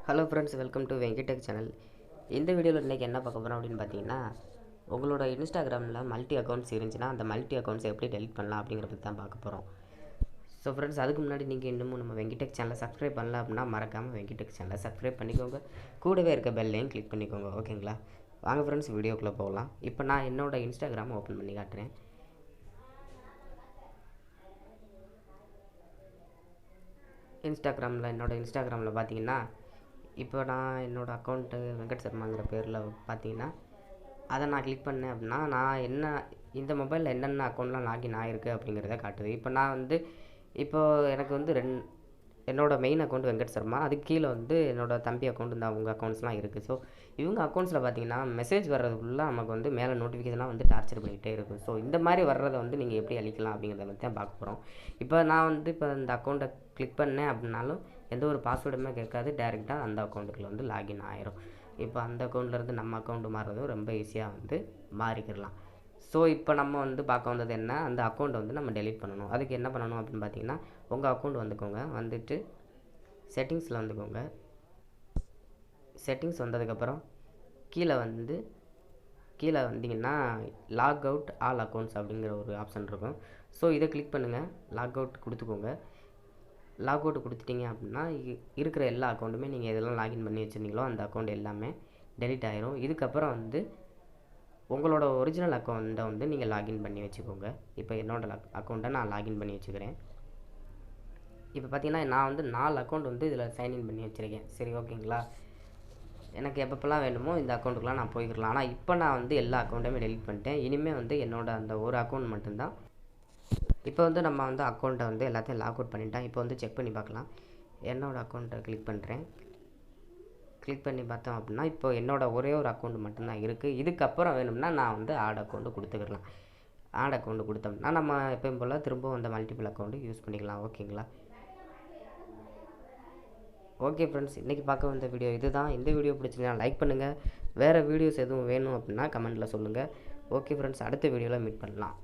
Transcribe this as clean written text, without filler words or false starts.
Hello friends, welcome to Venky tech channel. இந்த வீடியோவில் இன்றைக்கி என்ன பார்க்க போகிறோம் அப்படின்னு பார்த்தீங்கன்னா, உங்களோட இன்ஸ்டாகிராமில் மல்டி அக்கௌண்ட்ஸ் இருந்துச்சுன்னா அந்த மல்டி அக்கௌண்ட்ஸ் எப்படி டெலிட் பண்ணலாம் அப்படிங்கிறத பற்றி தான் பார்க்க போகிறோம். ஸோ ஃப்ரெண்ட்ஸ், அதுக்கு முன்னாடி நீங்கள் இன்னமும் நம்ம வெங்கி டெக் சேனலை சப்ஸ்கிரைப் பண்ணல அப்படின்னா மறக்காமல் வெங்கி டெக் சேனலை சப்ஸ்கிரைப் பண்ணிக்கோங்க. கூடவே இருக்க பெல்லையும் கிளிக் பண்ணிக்கோங்க. ஓகேங்களா? வாங்க ஃப்ரெண்ட்ஸ், வீடியோக்குள்ளே போகலாம். இப்போ நான் என்னோடய இன்ஸ்டாகிராமை ஓப்பன் பண்ணி காட்டுறேன். என்னோடய இன்ஸ்டாகிராமில் பார்த்தீங்கன்னா, இப்போ நான் என்னோடய அக்கௌண்ட்டு வெங்கட் சர்மாங்கிற பேரில் பார்த்தீங்கன்னா, அதை நான் கிளிக் பண்ணேன் அப்படின்னா நான் இந்த மொபைலில் என்னென்ன அக்கௌண்ட்லாம் லாகின் ஆகிருக்கு அப்படிங்கிறத காட்டுது. இப்போது எனக்கு வந்து என்னோடய மெயின் அக்கௌண்ட் வெங்கட் சர்மா, அதுக்கு கீழே வந்து என்னோடய தம்பி அக்கௌண்ட் இந்த அவங்க அக்கௌண்ட்ஸ்லாம் இருக்குது. ஸோ இவங்க அக்கௌண்ட்ஸில் பார்த்தீங்கன்னா மெசேஜ் வர்றதுக்குள்ளே நமக்கு வந்து மேலே நோட்டிஃபிகேஷனாக வந்து டார்ச்சர் பண்ணிகிட்டே இருக்கும். ஸோ இந்த மாதிரி வர்றதை வந்து நீங்கள் எப்படி அழிக்கலாம் அப்படிங்கிறத பற்றி தான் பார்க்க போகிறோம். இப்போ இந்த அக்கௌண்ட்டை கிளிக் பண்ணேன் அப்படின்னாலும் எந்த ஒரு பாஸ்வேர்டுமே கேட்காது, டேரெக்டாக அந்த அக்கௌண்ட்டுக்குள்ள வந்து லாகின் ஆயிரும். இப்போ அந்த அக்கௌண்ட்லேருந்து நம்ம அக்கௌண்ட்டு மாறுறதும் ரொம்ப ஈஸியாக வந்து மாறிக்கிடலாம். ஸோ இப்போ நம்ம வந்து பார்க்க வந்தது என்ன, அந்த அக்கௌண்ட்டை வந்து நம்ம டெலீட் பண்ணணும். அதுக்கு என்ன பண்ணணும் அப்படின்னு பார்த்தீங்கன்னா, உங்கள் அக்கௌண்ட் வந்துக்கோங்க, வந்துட்டு செட்டிங்ஸில் வந்துக்கோங்க. செட்டிங்ஸ் வந்ததுக்கப்புறம் கீழே வந்தீங்கன்னா லாக் அவுட் ஆல் அக்கௌண்ட்ஸ் அப்படிங்கிற ஒரு ஆப்ஷன் இருக்கும். ஸோ இதை கிளிக் பண்ணுங்கள், லாக் அவுட் கொடுத்துக்கோங்க. லாக் அவுட் கொடுத்துட்டிங்க அப்படின்னா இருக்கிற எல்லா அக்கௌண்ட்டுமே நீங்கள் எதெல்லாம் லாகின் பண்ணி வச்சுருந்தீங்களோ அந்த அக்கௌண்ட் எல்லாமே டெலீட் ஆயிரும். இதுக்கப்புறம் வந்து உங்களோட ஒரிஜினல் அக்கௌண்ட்டை வந்து நீங்கள் லாகின் பண்ணி வச்சுக்கோங்க. இப்போ என்னோடய அக்கௌண்ட்டை நான் லாகின் பண்ணி வச்சுக்கிறேன். இப்போ பார்த்தீங்கன்னா நான் வந்து 4 அக்கௌண்ட் வந்து இதில் சைன்இன் பண்ணி வச்சுருக்கேன். சரி, ஓகேங்களா? எனக்கு எப்பப்பெல்லாம் வேணுமோ இந்த அக்கௌண்ட்டுக்குலாம் நான் போய்க்கலாம். ஆனால் இப்போ நான் வந்து எல்லா அக்கௌண்ட்டையுமே டெலீட் பண்ணிட்டேன். இனிமேல் வந்து என்னோடய அந்த ஒரு அக்கௌண்ட் மட்டும்தான். இப்போ வந்து நம்ம வந்து அக்கௌண்ட்டை வந்து எல்லாத்தையும் லாக் அவுட் பண்ணிட்டேன். இப்போ வந்து செக் பண்ணி பார்க்கலாம். என்னோடய அக்கௌண்ட்டை கிளிக் பண்ணுறேன். கிளிக் பண்ணி பார்த்தோம் அப்படின்னா இப்போ என்னோடய ஒரே ஒரு அக்கௌண்ட் மட்டும்தான் இருக்குது. இதுக்கப்புறம் வேணும்னா நான் வந்து ஆட் அக்கௌண்ட்டு கொடுத்துக்கலாம். ஆட் அக்கௌண்ட்டு கொடுத்தோம்னா நம்ம எப்பயும் போல் திரும்பவும் அந்த மல்டிபிள் அக்கௌண்ட்டு யூஸ் பண்ணிக்கலாம். ஓகேங்களா? ஓகே ஃப்ரெண்ட்ஸ், இன்றைக்கி பார்க்க வந்த வீடியோ இதுதான். இந்த வீடியோ பிடிச்சிருந்தா லைக் பண்ணுங்கள். வேறு வீடியோஸ் எதுவும் வேணும் அப்படின்னா கமெண்ட்டில் சொல்லுங்கள். ஓகே ஃப்ரெண்ட்ஸ், அடுத்த வீடியோவில் மீட் பண்ணலாம்.